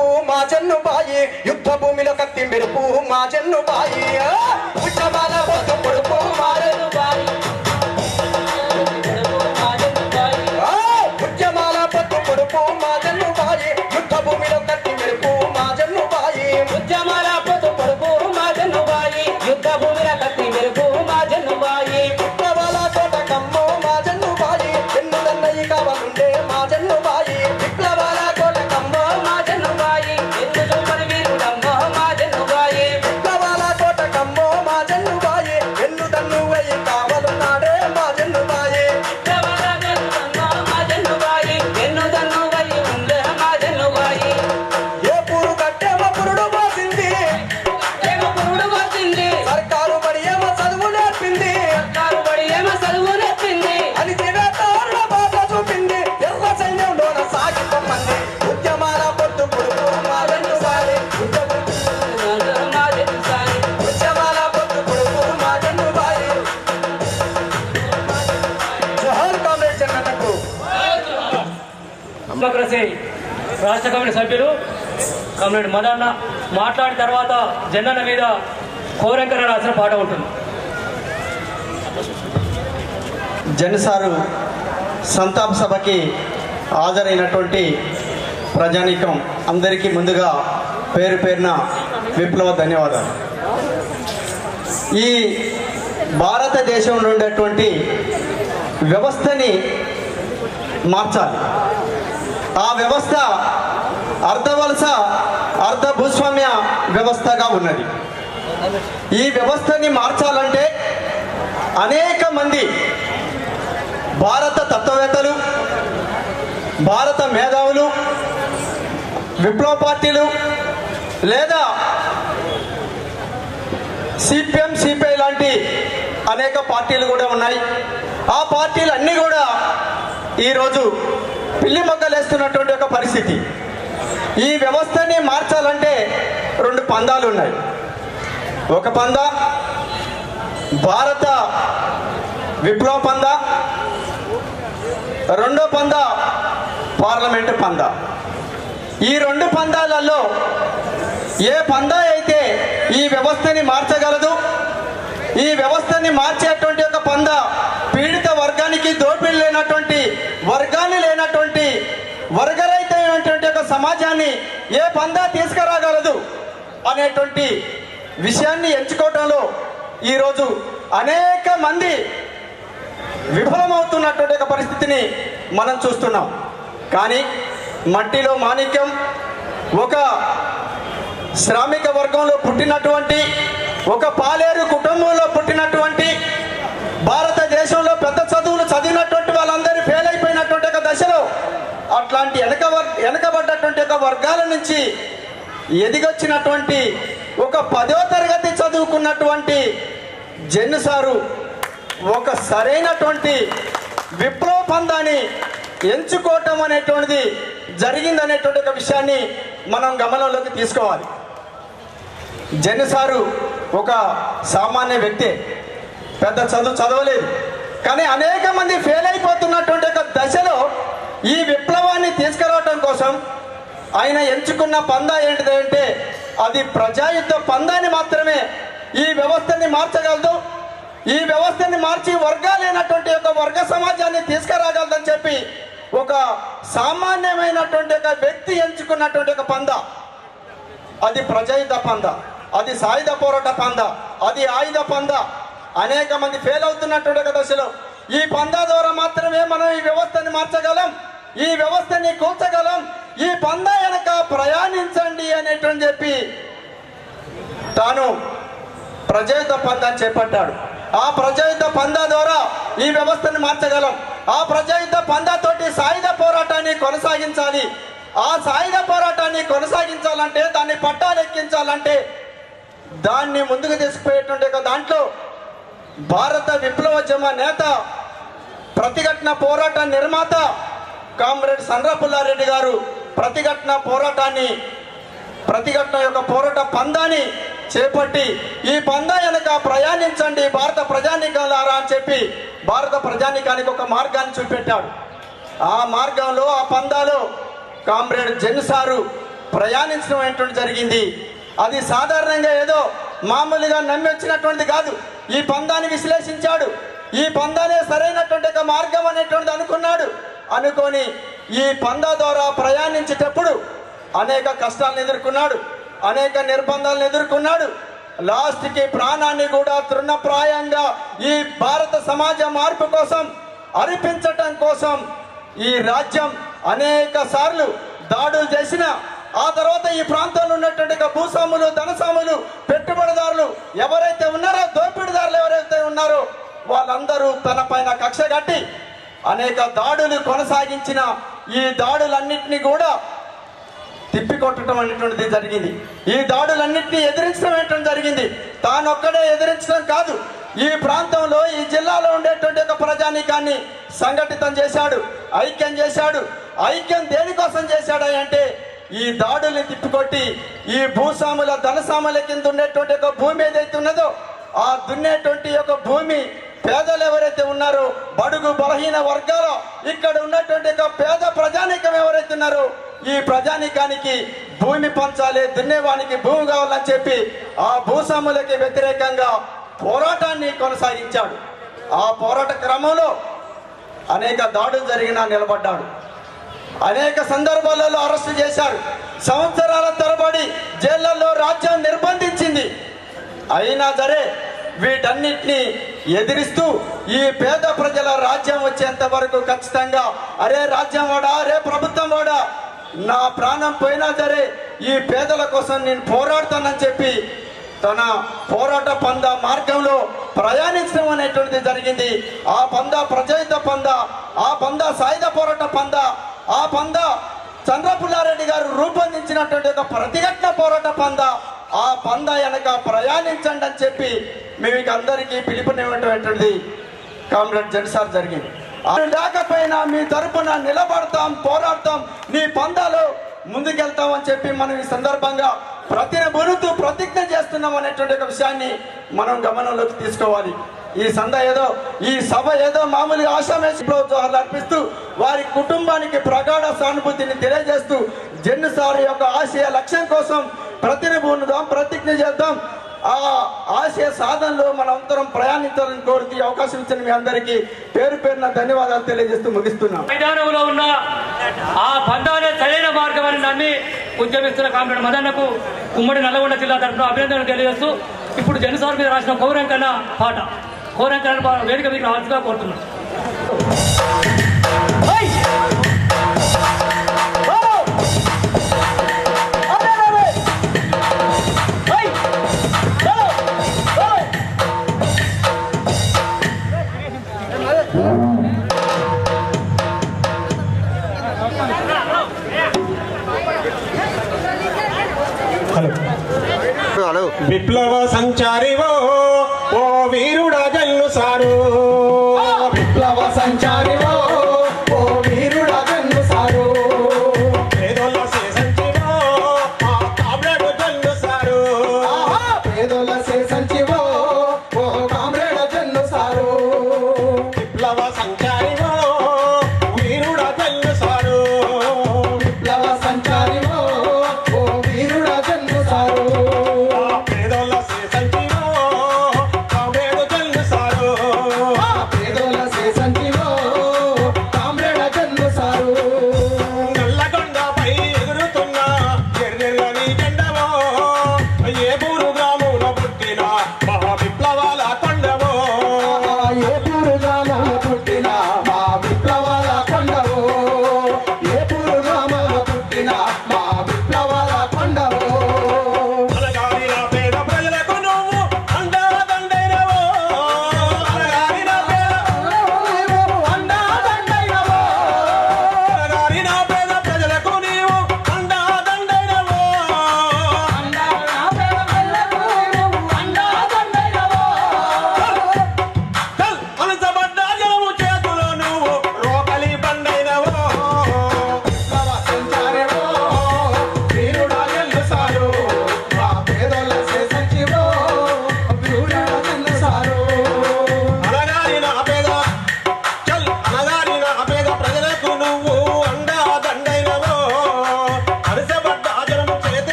పొడుపు మా జన్నుబాయి యుద్ధ భూమిలో కత్తి మెరుపు మా జన్నుబాయి ఉద్యమాల పొద్దు పొడుపు మా జన్నుబాయి ఉద్యమాల పొద్దు పొడుపు మా జన్నుబాయి యుద్ధ భూమిలో కత్తి మెరుపు మా జన్నుబాయి ఉద్యమాల పొద్దు పొడుపు మా జన్నుబాయి యుద్ధ భూమిలో కత్తి మెరుపు మా జన్నుబాయి విప్లవాల తోట కమ్మో మా జన్నుబాయి ఎన్నుదన్నయి కావాలంటే మా జన్నుబాయి విప్లవాల తోట కమ్మో మా జన్నుబాయి ఎన్నులు పరివీరుడమ్మో మా జన్నుబాయి విప్లవాల తోట కమ్మో మా జన్నుబాయి ఎన్నుదన్ను వెయ్యి కావాలన్నాడే మా జన్నుబాయి మా జన్నుబాయి ఎన్నుదన్ను వయ్యి ఉండే మా జన్నుబాయి ఏ పూరు కట్టేమ పురుడు పోసింది ఏమో పురుడు వచ్చింది సర్కారు బడి ఏమో చదువు నేర్పింది సర్కారు బడి ఏమో చదువు నేర్పింది అని తివేతారుల బాధ చూపింది ఎర్ర సైన్యంలోన సాగిపోమంది ఉద్యమాల పొద్దు పొడుపు మా జన్నుబాయి మా జన్నుబాయి ఉద్యమాల పొద్దు పొడుపు మా జన్నుబాయి జోహార్ కామ్రేడ్ జగన్నకు డెమోక్రసీ రాష్ట్ర కమిటీ సభ్యులు కమ్రేడ్ మదన్న మాట్లాడిన తర్వాత జెండాల మీద కోరంకర రాసిన పాట ఉంటుంది. జనసారు సంతాప సభకి హాజరైనటువంటి ప్రజానీకం అందరికీ ముందుగా పేరు పేరున విప్లవ ధన్యవాదాలు. ఈ భారతదేశంలో ఉండేటువంటి వ్యవస్థని మార్చాలి. ఆ వ్యవస్థ అర్ధవలస అర్ధ భూస్వామ్య వ్యవస్థగా ఉన్నది. ఈ వ్యవస్థని మార్చాలంటే అనేక మంది భారత తత్వవేత్తలు, భారత మేధావులు, విప్లవ పార్టీలు లేదా సిపిఎం సిపిఐ లాంటి అనేక పార్టీలు కూడా ఉన్నాయి. ఆ పార్టీలు అన్నీ కూడా ఈరోజు పిల్లి మొగ్గలేస్తున్నటువంటి ఒక పరిస్థితి. ఈ వ్యవస్థని మార్చాలంటే రెండు పందాలు ఉన్నాయి. ఒక పందా భారత విప్లవ పందా, రెండో పందా పార్లమెంటు పందా. ఈ రెండు పందాలలో ఏ పందా అయితే ఈ వ్యవస్థని మార్చగలదు, ఈ వ్యవస్థని మార్చేటువంటి ఒక పందా పీడిత వర్గానికి దోపిడీ లేనటువంటి, వర్గాన్ని లేనటువంటి, వర్గరహితమైనటువంటి ఒక సమాజాన్ని ఏ పందా తీసుకురాగలదు అనేటువంటి విషయాన్ని ఎంచుకోవడంలో ఈరోజు అనేక మంది విఫలమవుతున్నటువంటి ఒక పరిస్థితిని మనం చూస్తున్నాం. కానీ మట్టిలో మాణిక్యం, ఒక శ్రామిక వర్గంలో పుట్టినటువంటి, ఒక పాలేరు కుటుంబంలో పుట్టినటువంటి, భారతదేశంలో పెద్ద చదువులు చదివినటువంటి వాళ్ళందరూ ఫెయిల్ అయిపోయినటువంటి ఒక దశలో అట్లాంటి వెనకబడ్డటువంటి ఒక వర్గాల నుంచి ఎదిగొచ్చినటువంటి ఒక 10వ తరగతి చదువుకున్నటువంటి జెన్సారు ఒక సరైనటువంటి విప్లవ పందాన్ని ఎంచుకోవటం అనేటువంటిది జరిగిందనేటువంటి ఒక విషయాన్ని మనం గమనంలోకి తీసుకోవాలి. జెన్సారు ఒక సామాన్య వ్యక్తే, పెద్ద చదవలేదు. కానీ అనేక మంది ఫెయిల్ అయిపోతున్నటువంటి ఒక దశలో ఈ విప్లవాన్ని తీసుకురావటం కోసం ఆయన ఎంచుకున్న పందా ఏంటిదంటే అది ప్రజాయుద్ధ పందాన్ని మాత్రమే ఈ వ్యవస్థని మార్చగలదు. ఈ వ్యవస్థని మార్చి వర్గాలైనటువంటి ఒక వర్గ సమాజాన్ని తీసుకురాగలదని చెప్పి ఒక సామాన్యమైనటువంటి ఒక వ్యక్తి ఎంచుకున్నటువంటి ఒక పందా, అది ప్రజాయుద్ధ పందా, అది సాయుధ పోరాట పందా, అది ఆయుధ పందా. అనేక మంది ఫెయిల్ అవుతున్నటువంటి ఒక దశలో ఈ పందా ద్వారా మాత్రమే మనం ఈ వ్యవస్థని మార్చగలం, ఈ వ్యవస్థని కూల్చగలం, ఈ పందా వెనక ప్రయాణించండి అనేటువంటి చెప్పి తాను ప్రజాయుద్ధ పందాన్ని చేపట్టాడు. ఆ ప్రజాయుద్ధ పందా ద్వారా ఈ వ్యవస్థని మార్చగలం. ఆ ప్రజాయుద్ధ పందాతోటి సాయుధ పోరాటాన్ని కొనసాగించాలి. ఆ సాయుధ పోరాటాన్ని కొనసాగించాలంటే, దాన్ని పట్టాలెక్కించాలంటే, దాన్ని ముందుకు తీసుకుపోయేటువంటి దాంట్లో భారత విప్లవోద్యమ నేత, ప్రతిఘటన పోరాట నిర్మాత కామ్రేడ్ సన్రపుల్లారెడ్డి గారు ప్రతిఘటన యొక్క పోరాట పందాన్ని చేపట్టి ఈ పందా వెనక ప్రయాణించండి భారత ప్రజానీకాలారా అని చెప్పి భారత ప్రజానీకానికి ఒక మార్గాన్ని చూపెట్టాడు. ఆ మార్గంలో, ఆ పందాలో కామ్రేడ్ జెన్సారు ప్రయాణించడం అనేటువంటి జరిగింది. అది సాధారణంగా ఏదో మామూలుగా నమ్మి వచ్చినటువంటిది కాదు. ఈ పందాన్ని విశ్లేషించాడు. ఈ పందానే సరైనటువంటి ఒక మార్గం అనేటువంటిది అనుకున్నాడు. అనుకొని ఈ పందా ద్వారా ప్రయాణించేటప్పుడు అనేక కష్టాలను ఎదుర్కొన్నాడు, అనేక నిర్బంధాలను ఎదుర్కొన్నాడు. లాస్ట్కి ప్రాణాన్ని కూడా తృణప్రాయంగా ఈ భారత సమాజ మార్పు కోసం అర్పించటం కోసం ఈ రాజ్యం అనేక సార్లు దాడులు చేసిన ఆ తర్వాత ఈ ప్రాంతంలో ఉన్నటువంటి భూస్వాములు, ధనస్వాములు, పెట్టుబడిదారులు ఎవరైతే ఉన్నారో, దోపిడీదారులు ఎవరైతే ఉన్నారో వాళ్ళందరూ తన పైన కక్ష కట్టి అనేక దాడులు కొనసాగించిన ఈ దాడులన్నింటినీ కూడా తిప్పికొట్టడం అనేటువంటిది జరిగింది. ఈ దాడులన్నింటినీ ఎదిరించడం అనేటువంటి జరిగింది. తానొక్కడే ఎదిరించడం కాదు, ఈ ప్రాంతంలో ఈ జిల్లాలో ఉండేటువంటి ఒక ప్రజానీకాన్ని సంఘటితం చేశాడు, ఐక్యం చేశాడు. ఐక్యం దేనికోసం చేశాడు అంటే ఈ దాడుల్ని తిప్పికొట్టి ఈ భూస్వాముల, ధనస్వాముల కింద ఉండేటువంటి ఒక భూమి ఏదైతే ఉన్నదో ఆ దున్నేటువంటి ఒక భూమి పేదలు ఎవరైతే ఉన్నారో, బడుగు బలహీన వర్గాలు, ఇక్కడ ఉన్నటువంటి ఒక పేద ప్రజానీకం ఎవరైతే ఉన్నారో ఈ ప్రజానీకానికి భూమి పంచాలి, దున్నేవానికి భూమి కావాలని చెప్పి ఆ భూస్వాములకి వ్యతిరేకంగా పోరాటాన్ని కొనసాగించాడు. ఆ పోరాట క్రమంలో అనేక దాడులు జరిగినా నిలబడ్డాడు. అనేక సందర్భాలలో అరెస్టు చేశారు. సంవత్సరాల తరబడి జైళ్లలో రాజ్యం నిర్బంధించింది. అయినా సరే వీటన్నిటినీ ఎదిరిస్తూ ఈ పేద ప్రజల రాజ్యం వచ్చేంత వరకు ఖచ్చితంగా అరే రాజ్యం వాడా, అరే ప్రభుత్వం వాడా, నా ప్రాణం పోయినా సరే ఈ పేదల కోసం నేను పోరాడతానని చెప్పి తన పోరాట పంద మార్గంలో ప్రయాణించడం అనేటువంటిది జరిగింది. ఆ పంద ప్రజాయుత పంద, ఆ పంద సాయుధ పోరాట పంద, ఆ పంద చంద్రపుల్లారెడ్డి గారు రూపొందించినటువంటి ఒక ప్రతిఘటన పోరాట పంద. ఆ పంద వెనక ప్రయాణించండి అని చెప్పి మీకు అందరికీ పిలుపునివ్వటటువంటిది కామ్రేడ్ జెండ్సార్ జరిగింది. లేకపోయినా మీ తరపున నిలబడతాం, పోరాడతాం, నీ పందాలో ముందుకెళ్తాం అని చెప్పి మనం ఈ సందర్భంగా ప్రతిజ్ఞ చేస్తున్నాం అనేటువంటి ఒక విషయాన్ని మనం గమనంలోకి తీసుకోవాలి. ఈ సభ ఏదో మామూలుగా ఆశామేషంలో జోహార్లు అర్పిస్తూ వారి కుటుంబానికి ప్రగాఢ సానుభూతిని తెలియజేస్తూ జెండ్సార్ యొక్క ఆశయ లక్ష్యం కోసం ప్రతిజ్ఞ చేద్దాం. ఆ ఆశయ సాధనలో మనందరం ప్రయాణించాలని కోరుతూ అవకాశం ఇచ్చిన మీ అందరికీ పేరు పేరున ధన్యవాదాలు తెలియజేస్తూ ముగిస్తున్నాం. మైదానంలో ఉన్న ఆ పందానే సరైన మార్గం అని నమ్మి ఉద్యమిస్తున్న కామ్రేడ్ మదన్నకు ఉమ్మడి నల్గొండ జిల్లా తరఫున అభినందనలు తెలియజేస్తూ ఇప్పుడు జెండ్సార్ మీద రాసిన కౌరంకన్న పాట వేదిక మీకు రావాల్సిగా కోరుతున్నాం. విప్లవ సంచారివో ఓ వీరుడా జెండ్సారు, విప్లవ సంచారివో ఓ వీరుడా జెండ్సారు, పేదోళ్ళ సంచివో ఆ కామ్రేడ్ జెండ్సారు, పేదోళ్ళ సంచివో ఓ కామ్రేడ్ జెండ్సారు, విప్లవ సంచారివో వీరుడా జెండ్సారు, విప్లవ సంచారివో ఓ వీరుడా జెండ్సారు, పేదోళ్ళ సంచివో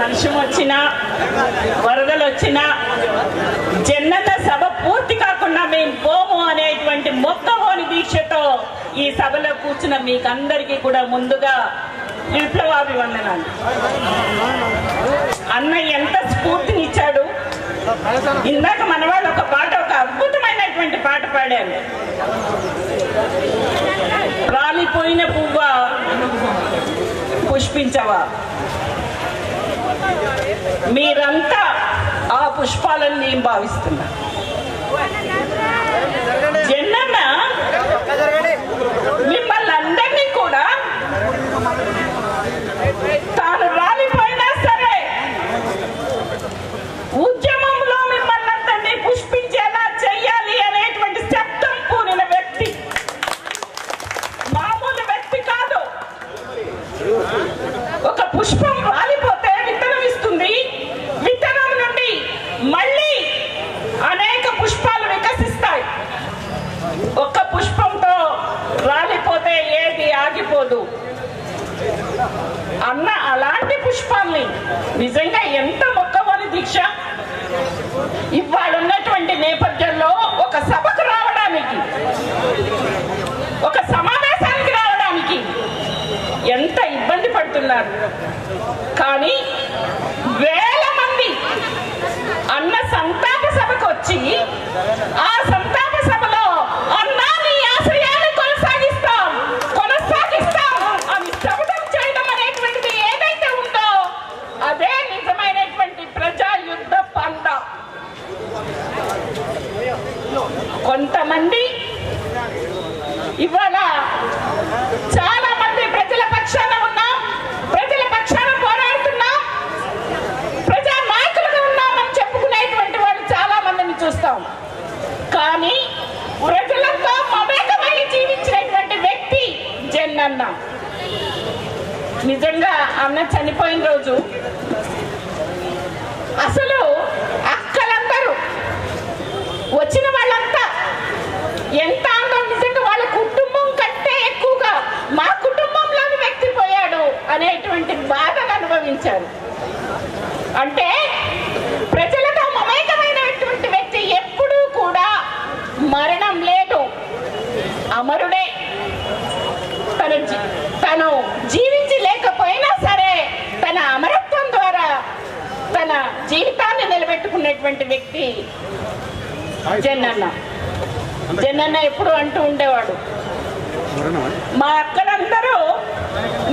వర్షం వచ్చినా వరదలు వచ్చినా జన్నన్న సభ పూర్తి కాకుండా మేము పోము అనేటువంటి మొక్కవోని దీక్షతో ఈ సభలో కూర్చున్న మీకందరికీ కూడా ముందుగా విప్లవాభివందనాలు. అన్న ఎంత స్ఫూర్తినిచ్చాడు. ఇందాక మన వాళ్ళు ఒక అద్భుతమైనటువంటి పాట పాడారు. రాలిపోయిన పువ్వ పుష్పించవా, మీరంతా ఆ పుష్పాలను నేను భావిస్తున్నా. జన్నన్న మిమ్మల్ని అందరినీ కూడా తాను రాలిపోయినా సరే ఉద్యమంలో మిమ్మల్ని అందరినీ పుష్పించేలా చెయ్యాలి అనేటువంటి శబ్దం పూనిన వ్యక్తి. మామూలు వ్యక్తి కాదు. ఒక పుష్పం రాలిపోతే విత్తనం ఇస్తుంది. విత్తనం నుండి మళ్ళీ అనేక పుష్పాలు వికసిస్తాయి. ఒక్క పుష్పంతో రాలిపోతే ఏది ఆగిపోదు. అన్న అలాంటి పుష్పాల్ని నిజంగా ఎంత మొక్కవోని దీక్ష. ఇవాళ ఉన్నటువంటి నేపథ్యంలో ఒక సభకు రావడానికి, ఒక సమావేశానికి రావడానికి ఎంత ఇబ్బంది పడుతున్నారు. కానీ వేల మంది అన్న సంతాప సభకు వచ్చి ఆ సంతాప సభలో అన్నా నీ ఆశయాన్ని కొనసాగిస్తాం అని శపథం చేయడం అనేటువంటిది ఏదైతే ఉందో అదే నిజమైనటువంటి ప్రజా యుద్ధ పంట. కొంతమంది ఇవాళ చాలా మంది ప్రజల పక్షాన ఉన్నాం, ప్రజల పక్షాన పోరాడుతున్నాం, ప్రజా నాయకులుగా ఉన్నామని చెప్పుకునేటువంటి వాళ్ళు చాలా మందిని చూస్తాం. కానీ ప్రజలతో మమేకమై జీవించినటువంటి వ్యక్తి జన్నన్న. నిజంగా అన్న చనిపోయిన రోజు అసలు అక్కలందరూ వచ్చిన వాళ్ళంతా ఎంత ఆందోళన. నిజంగా వాళ్ళ కుటుంబం కంటే ఎక్కువగా మా కుటుంబంలోని వ్యక్తి పోయాడు అనేటువంటి బాధను అనుభవించారు. అంటే ప్రజలతో మమేకమైనటువంటి వ్యక్తి ఎప్పుడూ కూడా మరణం లేదు, అమరుడే. తను జీవించి లేకపోయినా సరే తన అమరత్వం ద్వారా తన జీవితాన్ని నిలబెట్టుకున్నటువంటి వ్యక్తి జన్నన్న. జన్నన్న ఎప్పుడు అంటూ ఉండేవాడు, మా అక్కలందరూ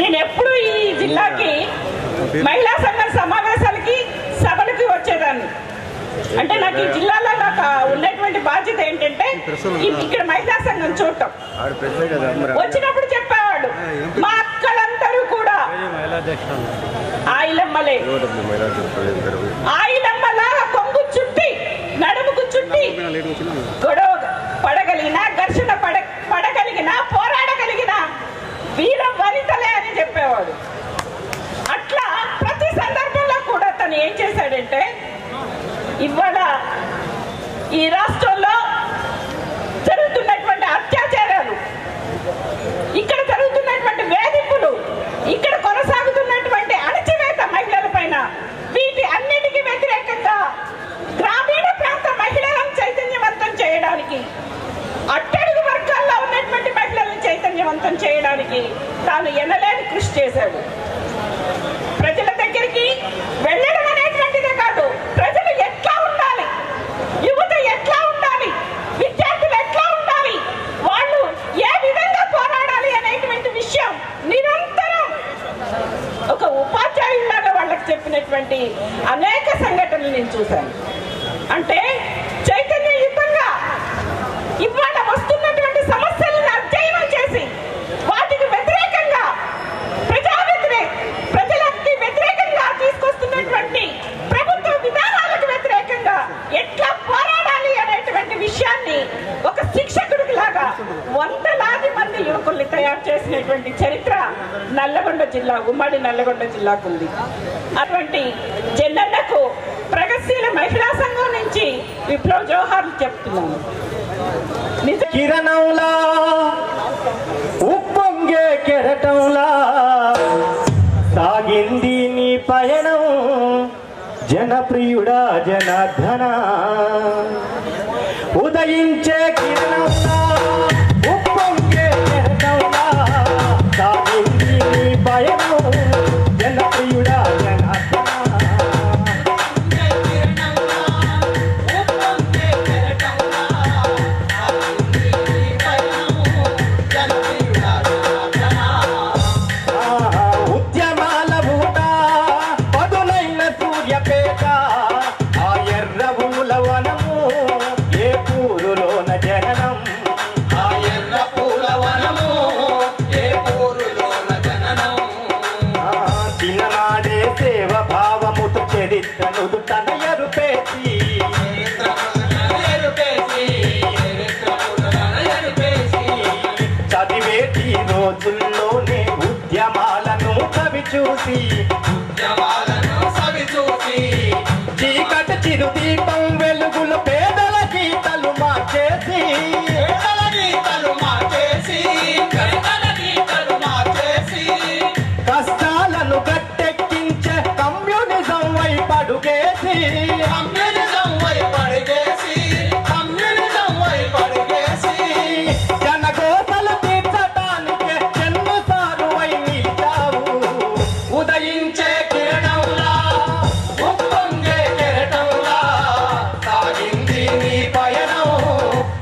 నేను ఎప్పుడు ఈ జిల్లాకి మహిళా సంఘం సమావేశాలకి సభలకి వచ్చేదాన్ని. అంటే నాకు ఈ జిల్లాలో నాకు ఉన్నటువంటి బాధ్యత ఏంటంటే ఇక్కడ మహిళా సంఘం చూడటం. వచ్చినప్పుడు చెప్పేవాడు మా అక్కలందరూ కూడా ఆయిలమ్మలే, ఆయిలమ్మలా కొంగు చుట్టి నడుముకు చుట్టి గొడవ పడగలిగిన, ఘర్షణ పడగలిగిన, పోరాడగలిగిన వీర వనితలే అని చెప్పేవాడు. అట్లా ప్రతి సందర్భంలో కూడా తను ఏం చేశాడంటే ఇవాళ ఈ రాష్ట్రంలో జరుగుతున్నటువంటి అత్యాచారాలు, ఇక్కడ జరుగుతున్నటువంటి వేధింపులు, ఇక్కడ కొనసాగుతున్నటువంటి అణచివేత మహిళల పైన, వీటి అన్నిటికీ వ్యతిరేకంగా గ్రామీణ ప్రాంత మహిళలను చైతన్యవంతం చేయడానికి, అట్టడుగు వర్గాల్లో ఉన్నటువంటి మహిళలను చైతన్యవంతం చేయడానికి తాను ఎనలేని కృషి చేశాడు. ప్రజల దగ్గరికి వెళ్ళడం అనేటువంటిదే కాదు, ప్రజలు ఎట్లా ఉండాలి, యువత ఎట్లా ఉండాలి, విద్యార్థులు ఎట్లా ఉండాలి, వాళ్ళు ఏ విధంగా పోరాడాలి అనేటువంటి విషయం నిరంతరం ఒక ఉపాధ్యాయులాగా వాళ్ళకి చెప్పినటువంటి అనేక సంఘటనలు నేను చూశాను. అంటే చైతన్యయుతంగా ఇవాళ వస్తున్నటువంటి సమస్యలను అధ్యయనం చేసి వాటికి వ్యతిరేకంగా ప్రజలకి వ్యతిరేకంగా తీసుకొస్తున్నటువంటి ప్రభుత్వ విధానాలకు వ్యతిరేకంగా ఎట్లా పోరాడాలి అనేటువంటి విషయాన్ని ఒక శిక్షకుడికి లాగా వందలాది మంది యువకుల్ని తయారు చేసినటువంటి చరిత్ర నల్లగొండ జిల్లా, ఉమ్మడి నల్లగొండ జిల్లాకు ఉంది. అటువంటి జన్నన్నకు ప్రగతిశీల మహిళా సంఘం నుంచి విప్లవ జోహార్లు చెప్తున్నాను. కిరణంలా ఉప్పొంగే కెరటంలా సాగింది నీ పయనం. జనప్రియుడా జనార్దన ఉదయించే కిరణంలా ఉప్పొంగే కెరటంలా సాగింది నీ పయనం జనప్రియుడా జనార్దన ఉద్యమాల ఊట పదునైన సూర్యపేట ఆ ఎర్ర పూలవనము ఏ పూరులోన జననం ఆ ఎర్ర పూలవనము ఏ పూరులోన జననం చిన్ననాడే సేవ భావముతో చరిత్రను తన ఎరుపేసి చదివేటి రోజుల్లోనే ఉద్యమాలను చవి చూసి చీకటి చిరు దీపం వెలుగులు పేదల గీతలు మార్చేసి కష్టాలను గట్టెక్కించే కమ్యూనిజం వైపు అడుగేసి జనగోసలు తీర్చటానికి ఎన్నిసార్లు అయి నిలిచావు ఉదయించే కిరణంలా ఉప్పొంగే కెరటంలా సాగింది నీ పయనం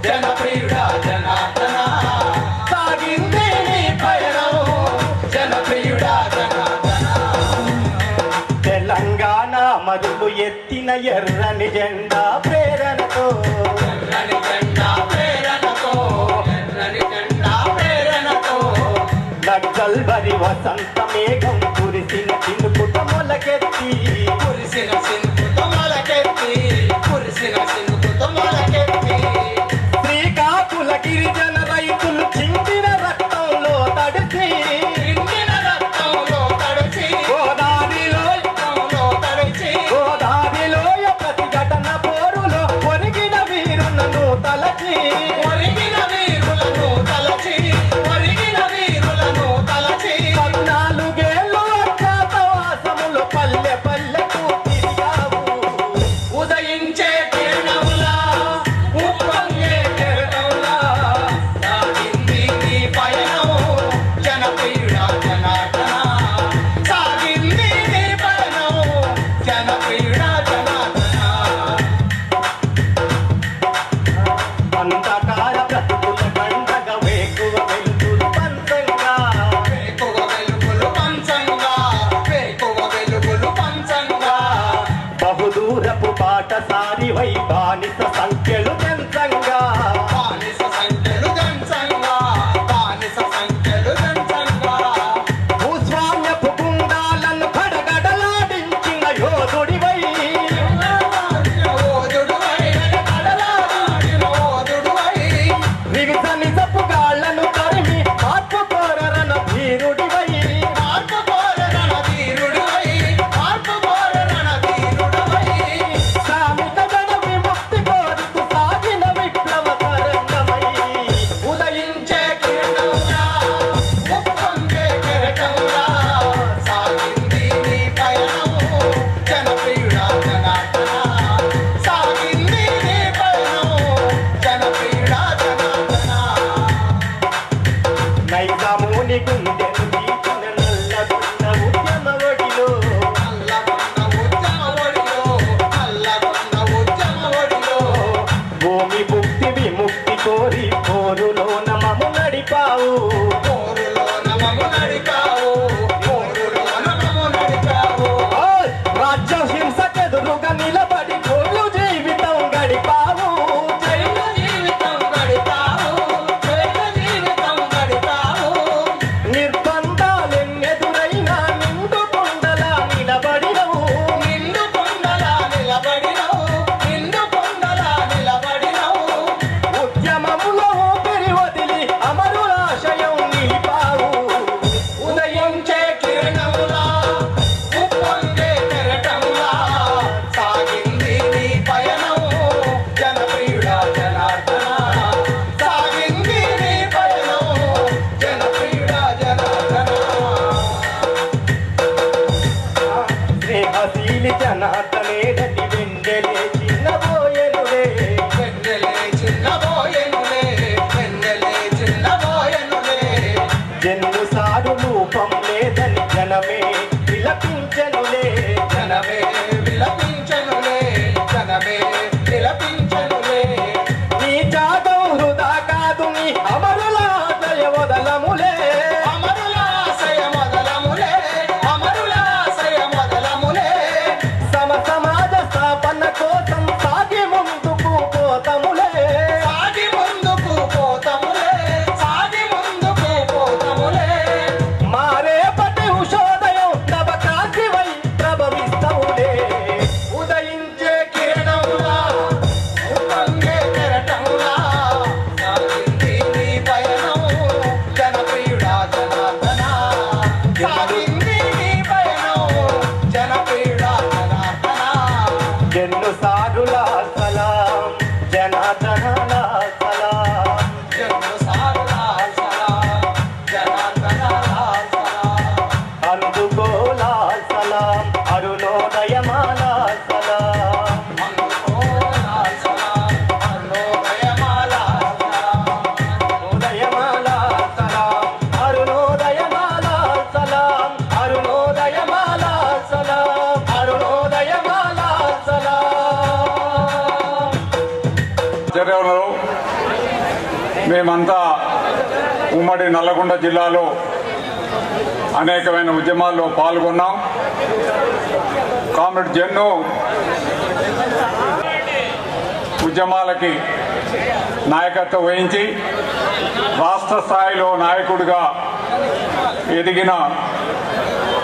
జనప్రియుడా జనార్దన సాగింది నీ పయనం జనప్రియుడా జనార్దన తెలంగాణ మరులు ఎత్తిన ఎర్రని జెండా ప్రేరణతో ఎర్రని జెండా ప్రేరణతో ఎర్రని జెండా ప్రేరణతో నక్సల్ బరి వసంత మేఘం కురిసిన చినుకుట మొలకెత్తి కురిసిన సినుకుతో మొలకెత్తి కురిసిన సినుకుతో మొలకెత్తి శ్రీకాకుళ గిరిజన రైతులు చిందిన రక్తంలో తడిసి ఇండిన రక్తంలో తడిచి గోదావరిలో తడిచి గోదావరిలోయ ప్రతిఘటన పోరులో ఒరిగిన వీరులను తలచి ఒరిగిన వీరులను తలచి ఒరిగిన వీరులను తలచి 14 ఏళ్ళు అజ్ఞాతవాసములు పల్లె పల్లెకు తిరిగావు ఉదయించే కిరణంలా ఉప్పొంగే కెరటంలా సాగింది నీ పయనం జనప్రియుడా జనార్దన సాగింది నీ పయనం జనప్రియుడా జనార్దన అంధకార బ్రతుకుల పండగ వేకువ వెలుగులు పంచంగా వేకువ వెలుగులు పంచంగా వేకువ వెలుగులు పంచంగా బహుదూరపు పాటసారి వై బానిస సంఖ్యలు పెంచంగా బానిస సంఖ్యలు దంచంగా బానిస సంఖ్యలు దంచంగా భూస్వామ్యపు గుండాలను గడగడలాడించిన యోధుడివై ఓదుడువై కడలాడిన ఓదుడువై వివిధ నిజపు గాళ్లను తరిమి మార్పు కోరరన ధీరుడివై మార్పు కోరరణ ధీరుడువై మార్పు కోరరణ ధీరుడువై శ్రామిక ఈ జనార్దనేడటి వెండెలే చిన్నబోయెనులే వెన్నెలే చిన్నబోయెనులే వెన్నెలే చిన్నబోయెనులే జన్ను సారు రూపం లేదని జనమే విలపించెనులే జనమే విలపించెనులే జనమే విలపించెనులే నీ జాగం వృధా కాదు నీ అమరులాదయ వదలములే అమరులాశయ మొదలములే అమరులాశయ మొదలములే సమాజ స్థాపన కోసం సాగి ముందుకు పోతములే సాగి ముందుకు పోతములే సాగి ముందుకు పోతములే మారేపటి ఉషోదయం నవ కాంతివై ప్రభవిస్తములే ఉదయించే కిరణంలా ఉప్పొంగే కెరటంలా సాగింది నీ పయనం జనప్రియుడా జనార్దన సాగింది నీ పయనం జనప్రియుడా జనార్దన జన్ను సారులా సలాం జనార్దన సలాం జన్మ సారలా సలాం జనార్దన సలాం అందుకోలా సలాం అరుణోదయమాలా సలాం అందుకోలా సలాం అరుణోదయమాలా సలాం ఉదయమాలా సలాం అరుణోదయమాలా సలాం అరుణోదయమాలా సలాం అరుణోదయమాలా సలాం చర్యలో మేమంతా ఉమ్మడి నల్లగొండ జిల్లాలో అనేకమైన ఉద్యమాల్లో పాల్గొన్నాం. కామ్రేడ్ జన్ను ఉద్యమాలకి నాయకత్వం వహించి రాష్ట్ర స్థాయిలో నాయకుడిగా ఎదిగిన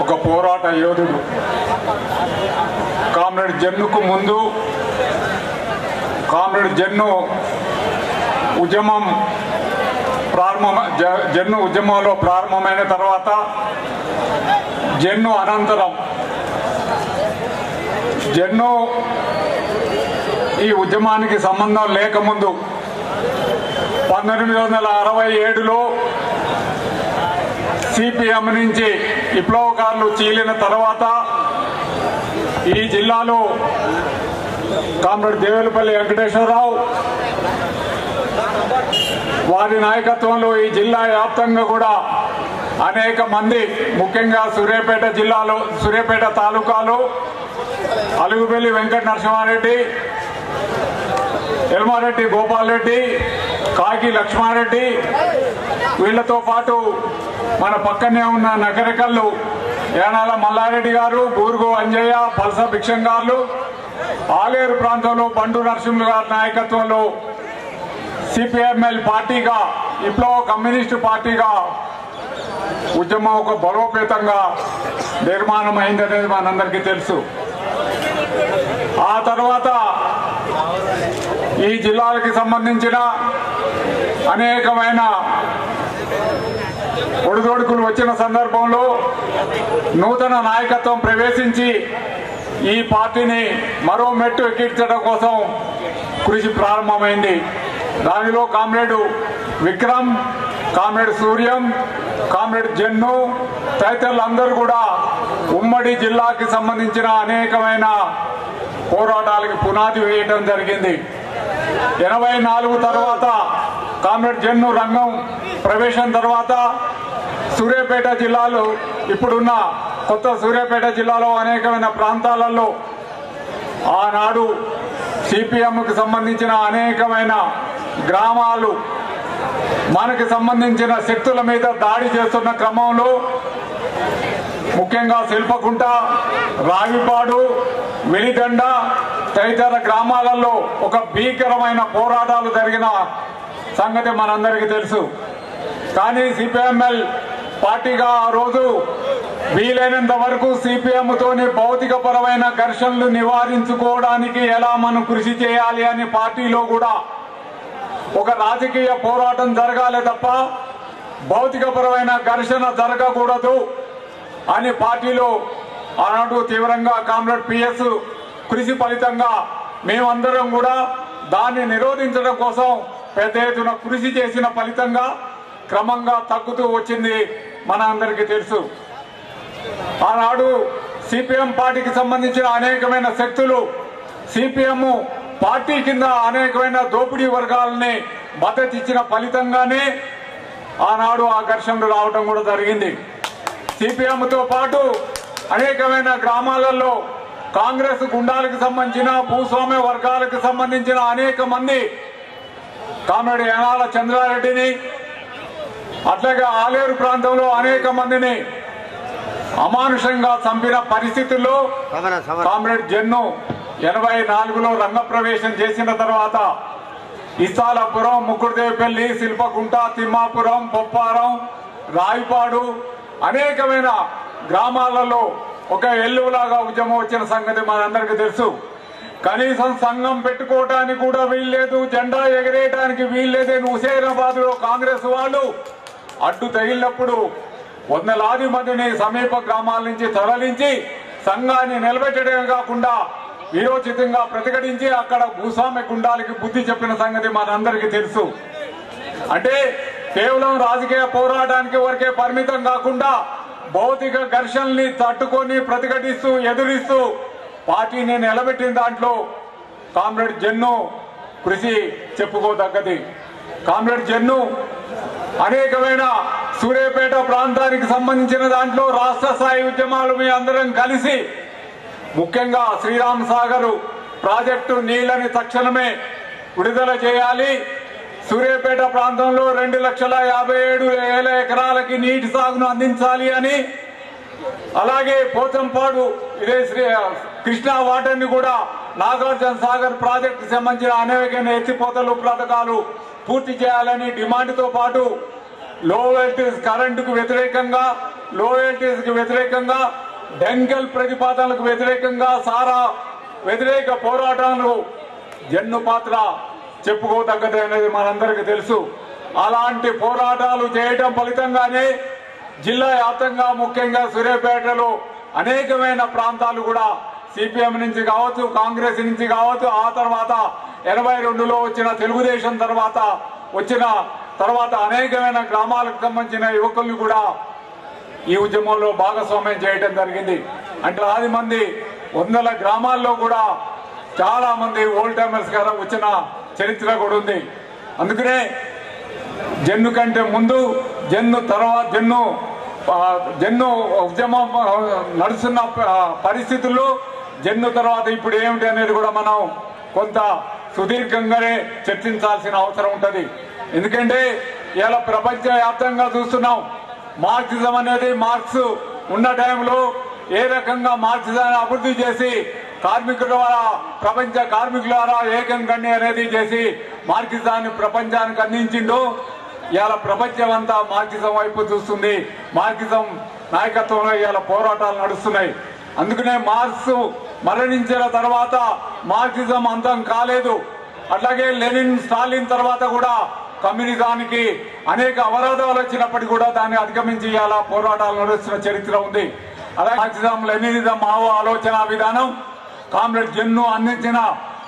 ఒక పోరాట యోధుడు. కామ్రేడ్ జన్నుకు ముందు కామ్రేడ్ జన్ను ఉద్యమం జన్ను ఉద్యమంలో ప్రారంభమైన తర్వాత జన్ను అనంతరం జన్ను ఈ ఉద్యమానికి సంబంధం లేకముందు 1967లో సిపిఎం నుంచి విప్లవకారులు చీలిన తర్వాత ఈ జిల్లాలో కామ్రేడ్ దేవులపల్లి వెంకటేశ్వరరావు వారి నాయకత్వంలో ఈ జిల్లా వ్యాప్తంగా కూడా అనేక మంది, ముఖ్యంగా సూర్యాపేట తాలూకాలో అలుగుబెల్లి వెంకట నరసింహారెడ్డి, ఎల్మారెడ్డి గోపాల్ రెడ్డి, కాకి లక్ష్మారెడ్డి, వీళ్లతో పాటు మన పక్కనే ఉన్న నగరికల్లు యానాల మల్లారెడ్డి గారు, బూర్గు అంజయ్య, పల్స భిక్షంగార్లు, ఆలేరు ప్రాంతంలో బండు నరసింహులు గారి నాయకత్వంలో సిపిఎంఎల్ పార్టీగా, విప్లవ కమ్యూనిస్టు పార్టీగా ఉద్యమం ఒక బలోపేతంగా నిర్మాణం అయిందనేది మనందరికీ తెలుసు. ఆ తర్వాత ఈ జిల్లాలకి సంబంధించిన అనేకమైన ఒడిదొడుకులు వచ్చిన సందర్భంలో నూతన నాయకత్వం ప్రవేశించి ఈ పార్టీని మరో మెట్టు ఎక్కించడం కోసం కృషి ప్రారంభమైంది. దానిలో comrade Vikram, comrade Suryam, comrade Jannu తదితరులందరూ కూడా ఉమ్మడి జిల్లాకి సంబంధించిన అనేకమైన పోరాటాలకి పునాది వేయటం జరిగింది. 84 తర్వాత కామ్రేడ్ జన్ను రంగం ప్రవేశం తర్వాత సూర్యాపేట జిల్లాలో, ఇప్పుడున్న కొత్త సూర్యాపేట జిల్లాలో అనేకమైన ప్రాంతాలలో ఆనాడు సిపిఎంకి సంబంధించిన అనేకమైన గ్రామాలు మనకి సంబంధించిన శక్తుల మీద దాడి చేస్తున్న క్రమంలో ముఖ్యంగా శిల్పకుంట, రావిపాడు, వెలిదండ తదితర గ్రామాలలో ఒక భీకరమైన పోరాటాలు జరిగిన సంగతి మనందరికీ తెలుసు. కానీ సిపిఎంఎల్ పార్టీగా ఆ రోజు వీలైనంత వరకు సిపిఎంతోని భౌతికపరమైన ఘర్షణలు నివారించుకోవడానికి ఎలా మనం కృషి చేయాలి అని పార్టీలో కూడా ఒక రాజకీయ పోరాటం జరగాలి తప్ప భౌతికపరమైన ఘర్షణ జరగకూడదు అని పార్టీలో ఆనాడు తీవ్రంగా కామ్రేడ్ పిఎస్ కృషి ఫలితంగా మేమందరం కూడా దాన్ని నిరోధించడం కోసం పెద్ద ఎత్తున కృషి చేసిన ఫలితంగా క్రమంగా తగ్గుతూ వచ్చింది మన అందరికీ తెలుసు. ఆనాడు సిపిఎం పార్టీకి సంబంధించిన అనేకమైన శక్తులు సిపిఎం పార్టీ కింద అనేకమైన దోపిడీ వర్గాలని మద్దతు ఇచ్చిన ఫలితంగానే ఆనాడు ఆ ఘర్షణలు రావడం కూడా జరిగింది. సిపిఎంతో పాటు అనేకమైన గ్రామాలలో కాంగ్రెస్ గుండాలకు సంబంధించిన భూస్వామ్య వర్గాలకు సంబంధించిన అనేక మంది కామెడీ యనాల చంద్రారెడ్డిని, అట్లాగే ఆలేరు ప్రాంతంలో అనేక మందిని అమానుషంగా చంపిన పరిస్థితుల్లో కామ్రేడ్ జన్ను 84లో రంగప్రవేశం చేసిన తర్వాత ఇసాలపురం, ముక్కుడుదేవిపల్లి, శిల్పకుంట, తిమ్మాపురం, బొప్పారం, రాయిపాడు అనేకమైన గ్రామాలలో ఒక ఎల్లులాగా ఉద్యమం వచ్చిన సంగతి మనందరికీ తెలుసు. కనీసం సంఘం పెట్టుకోవడానికి కూడా వీల్లేదు, జెండా ఎగరేయడానికి వీల్లేదని హుసేనాబాద్ లో కాంగ్రెస్ వాళ్ళు అడ్డు తగిలినప్పుడు వందలాది మందిని సమీప గ్రామాల నుంచి తరలించి సంఘాన్ని నిలబెట్టడమే కాకుండా వీరోచితంగా ప్రతిఘటించి అక్కడ భూస్వామ్య గుండాలకి బుద్ధి చెప్పిన సంగతి మనందరికీ తెలుసు. అంటే కేవలం రాజకీయ పోరాటానికి వరకే పరిమితం కాకుండా భౌతిక ఘర్షణల్ని తట్టుకొని ప్రతిఘటిస్తూ ఎదురిస్తూ పార్టీని నిలబెట్టిన దాంట్లో కామ్రేడ్ జన్ను కృషి చెప్పుకోదగ్గది. కామ్రేడ్ జన్ను అనేకమైన సూర్యాపేట ప్రాంతానికి సంబంధించిన దాంట్లో రాష్ట్ర స్థాయి ఉద్యమాలు మీ అందరం కలిసి ముఖ్యంగా శ్రీరామ్ సాగర్ ప్రాజెక్టు నీళ్లని తక్షణమే విడుదల చేయాలి, సూర్యాపేట ప్రాంతంలో 2,57,000 ఎకరాలకి నీటి సాగును అందించాలి అని, అలాగే పోతంపాడు ఇదే కృష్ణా వాటర్ ని కూడా నాగార్జున సాగర్ ప్రాజెక్టు సంబంధించిన అనేకమైన ఎత్తిపోతలు పథకాలు పూర్తి చేయాలని డిమాండ్తో పాటు లో వోల్టేజ్ కరెంటుకు వ్యతిరేకంగా, లో వోల్టేజ్ కి వ్యతిరేకంగా, డెంగల్ ప్రతిపాదనలకు వ్యతిరేకంగా సారా వ్యతిరేక పోరాటాలు జన్ను పాత్ర చెప్పుకోదగ్గది అనేది మనందరికీ తెలుసు. అలాంటి పోరాటాలు చేయటం ఫలితంగానే జిల్లా వ్యాప్తంగా ముఖ్యంగా సూర్యాపేటలో అనేకమైన ప్రాంతాలు కూడా సిపిఎం నుంచి కావచ్చు, కాంగ్రెస్ నుంచి కావచ్చు, ఆ తర్వాత 82లో వచ్చిన తెలుగుదేశం వచ్చిన తర్వాత అనేకమైన గ్రామాలకు సంబంధించిన యువకుల్ని కూడా ఈ ఉద్యమంలో భాగస్వామ్యం చేయడం జరిగింది. అంటే 10 మంది 100 గ్రామాల్లో కూడా చాలా మంది ఓల్డ్ టైమర్స్ గారు వచ్చిన చరిత్ర కూడా ఉంది. అందుకనే జన్ను కంటే ముందు జన్ను తర్వాత జన్ను ఉద్యమం నడుస్తున్న పరిస్థితుల్లో జన్ను తర్వాత ఇప్పుడు ఏమిటి అనేది కూడా మనం కొంత సుదీర్ఘంగానే చర్చించాల్సిన అవసరం ఉంటుంది. ఎందుకంటే ఇలా ప్రపంచ వ్యాప్తంగా చూస్తున్నాం, మార్క్సిజం అనేది మార్క్స్ ఉన్న టైంలో ఏ రకంగా మార్క్సిజాన్ని అభివృద్ధి చేసి కార్మికుల ద్వారా ప్రపంచ కార్మికుల ద్వారా ఏకం గణ్య అనేది చేసి మార్క్సిజాన్ని ప్రపంచానికి అందించిండు. ఇవాళ ప్రపంచం అంతా మార్క్సిజం వైపు చూస్తుంది. మార్క్సిజం నాయకత్వంలో ఇవాళ పోరాటాలు నడుస్తున్నాయి. అందుకనే మార్క్స్ మరణించిన తర్వాత మార్క్సిజం అంతం కాలేదు. అట్లాగే లెనిన్, స్టాలిన్ తర్వాత కూడా కమ్యూనిజానికి అనేక అవరోధాలు వచ్చినప్పటికీ కూడా దాన్ని అధిగమించి ఇవాళ పోరాటాలు నడుస్తున్న చరిత్ర ఉంది. అలాగే మార్క్సిజం, లెనినిజం, మావో ఆలోచన విధానం కామ్రేడ్ జన్ను అందించిన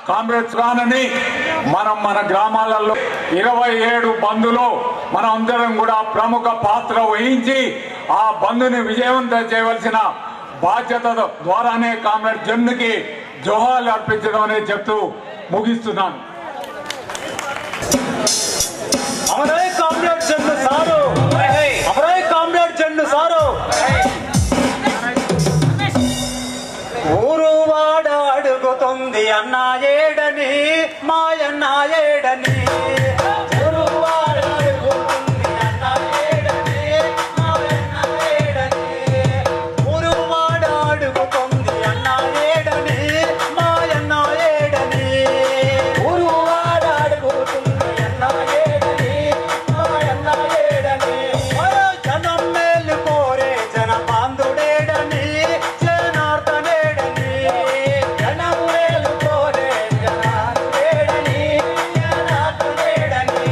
కామ్రేడ్ స్వానని మనం మన గ్రామాలలో 27 బంద్లో మనం అందరం కూడా ప్రముఖ పాత్ర వహించి ఆ బంద్ని విజయవంతం చేయవలసిన బాధ్యత ద్వారానే కామ్రేడ్ జన్నుకి జోహార్లు అర్పించడం అనేది చెప్తూ ముగిస్తున్నాను. అమరై కామ్రేడ్ జన్ను సారు, అమరై కామ్రేడ్ జన్ను సారు. ఊరు వాడ అడుగుతుంది అన్నా ఏడని, మాయన్నా ఏడని. ఊరు వాడ అడుగుతుంది అన్నా ఏడని, మాయన్నా ఏడని. ఊరు వాడ అడుగుతుంది అన్నా ఏడని, మాయన్నా ఏడని. ఊరు వాడ అడుగుతుంది అన్నా ఏడని, మాయన్నా ఏడని. జనం మేలు కోరే జన బాంధుడేడని, జనార్దనేడని. జనం మేలు కోరే జనార్దనేడని, జనార్దనేడని.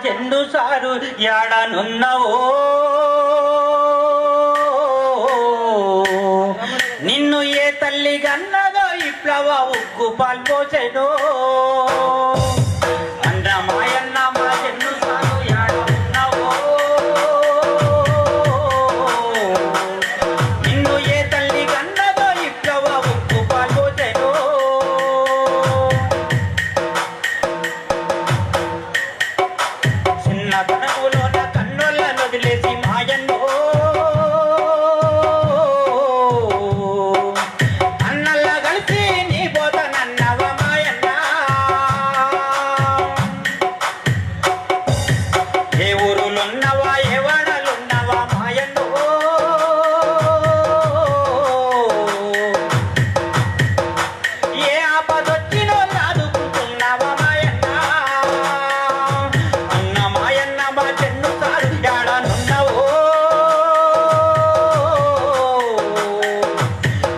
జెండు సారు యాడనున్నావో నిన్ను ఏ తల్లి గన్నదో విప్లవ ఉక్కు పాల్పోసెనో అన్నమాయన్న మా జెండు సారు యాడనున్నావో నిన్ను ఏ తల్లి గన్నదో విప్లవ ఉక్కు పాల్పోసెనో చిన్నతనములోన కన్నులను వదిలేసి మాయన్నో అన్నల్లా కలిసి నీ పోతనన్నవ మాయన్న ఏ ఊరులున్నవా ఏ వాడలున్నవా మాయన్నో ఏ ఆపదొచ్చినో ఆదుకుంటున్నావా మాయన్న అన్న మాయన్న మా చెన్ను సారు యాడనున్నావో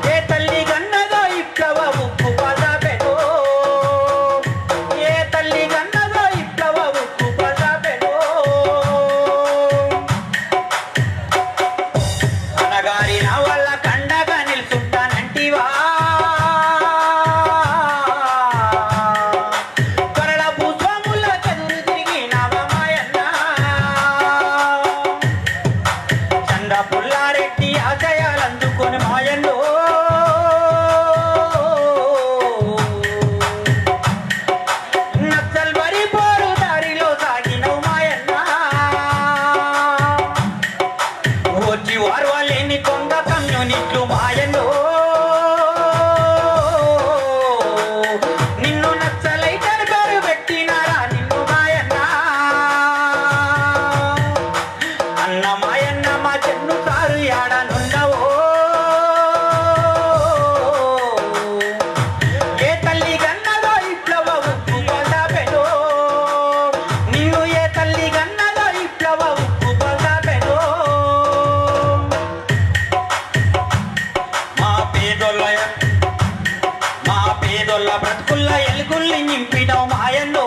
ఏ తల్లి గన్నదో విప్లవ ఉక్కు పదాపెనో ఏ తల్లి గన్నదో విప్లవ ఉక్కు పదాపెనో అనగారి నా వల్ల కండగా నిలుచుంటానంటివా కరడ భూస్వాముల చెదురు తిరిగినావా మాయన్న చండ పుల్లారెడ్డి ఆశయాలందుకొని మాయల్లో నక్సల్ వరి పోరు దారిలో సాగినవు మాయన్న వచ్చి వార్వాలేని కొంగ కమ్యూనిట్లు మాయలో నిన్ను నక్సలైటర్ పేరు పెట్టినారా నిన్ను మాయన్న అన్న మాయన్న మా చెన్ను సారు యాడనున్నావో ఏ తల్లి గన్నదో విప్లవ ఉక్కు పదాపెనో నిన్ను ఏ తల్లి గన్నదో విప్లవ ఉక్కు పదాపెనో మా పేదోళ్ళ బ్రతుకుల్ల ఎలుగుల్ని నింపినావు మాయన్నో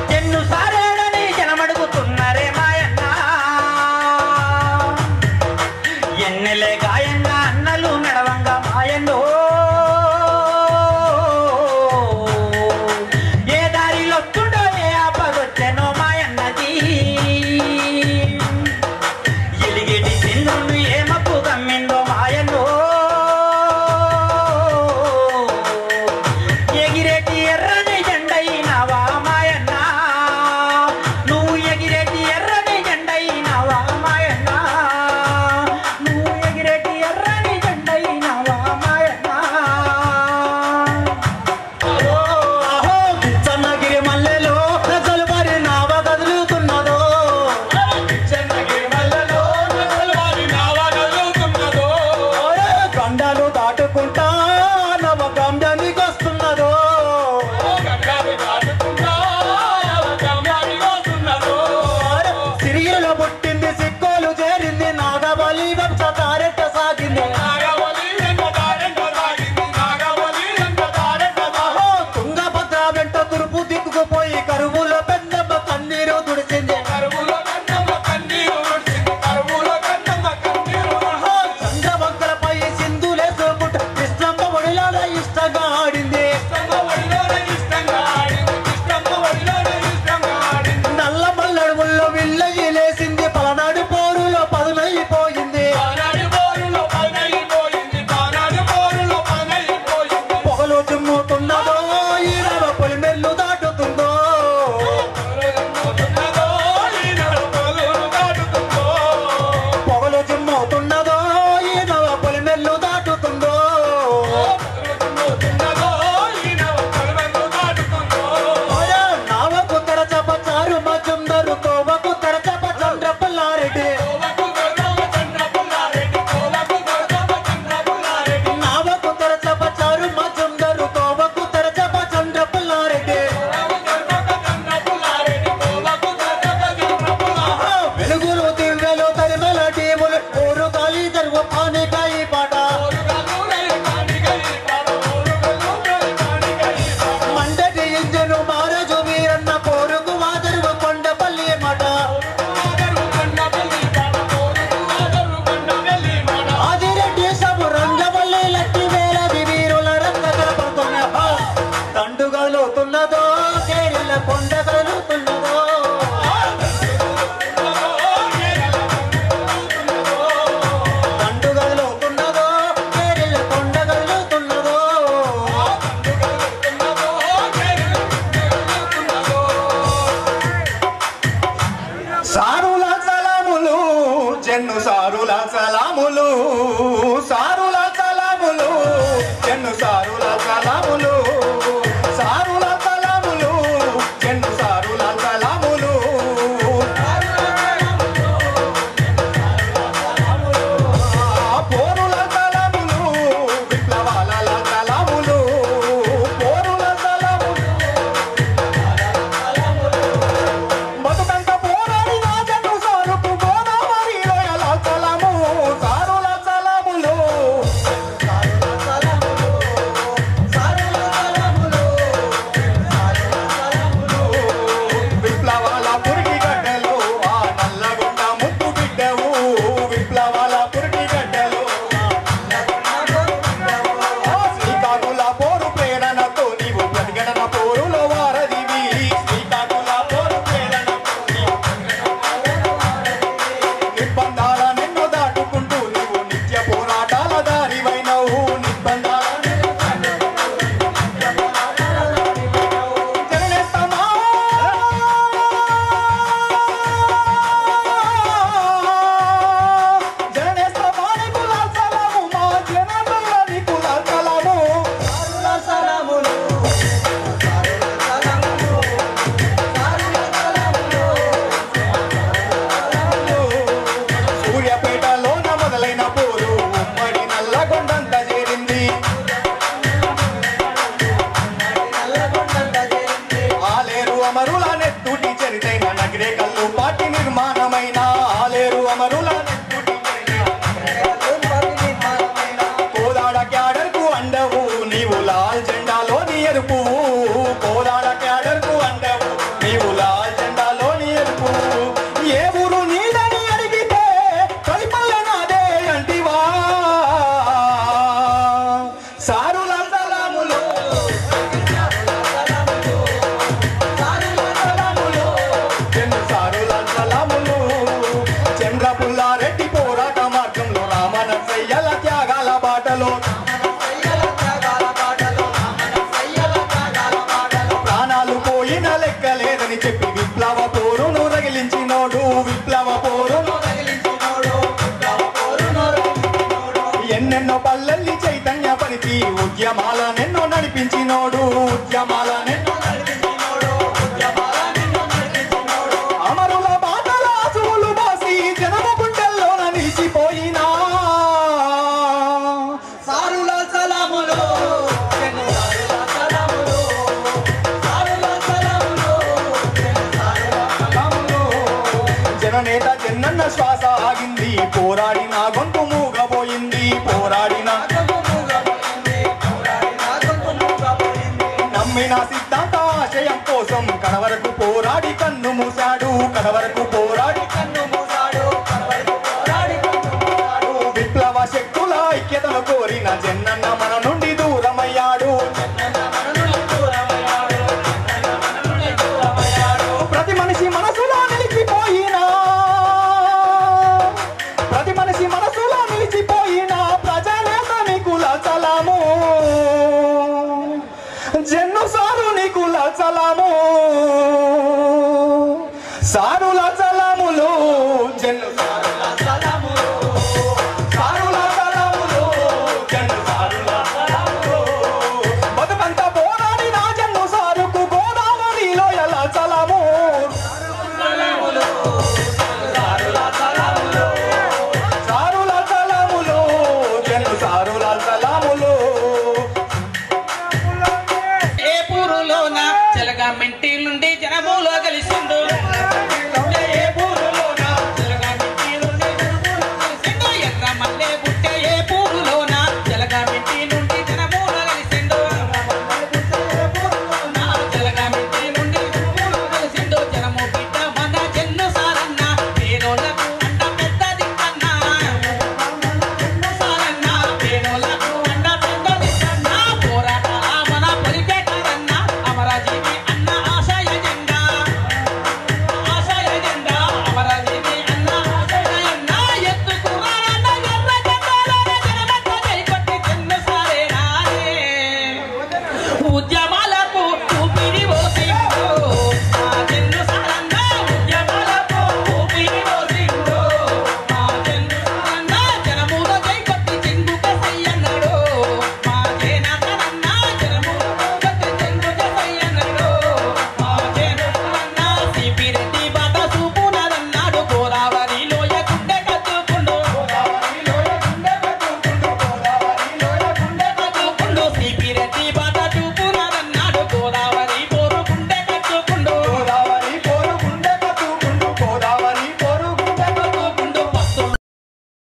చెన్ను సారేడని జనమడుగుతున్నారే మాయన్న ఎన్నెలే గాయంగా అన్నలు నడవంగా మాయన్నో ఏ దారిలో వస్తుండో ఏ ఆపదొచ్చెనో మాయన్నది ఎలిగేటి సింధును ఏ మప్పు గమ్మిందో మాయన్నో ఎగిరేటి ఎర్రని జెండయినావా మాయన్న నువ్వు ఎగిరేటి ఎర్రని జెండయినావా మాయన్న నువ్వు ఎగిరేటి ఎర్రని జెండయినావా మాయన్న ఎన్నెన్నో పల్లెల్ని చైతన్య పరిచి ఉద్యమాలనెన్నో నడిపించినోడు అమరుల బాటల ఆశువులు బాసి జనము గుండెల్లోన నిలిచిపోయినా సారుల సలాములు జననేత జన్నన్న శ్వాస ఆగింది పోరాడిన గొంతు మూగబోయింది నమ్మిన సిద్ధాంత ఆశయం కోసం కడవరకు పోరాడి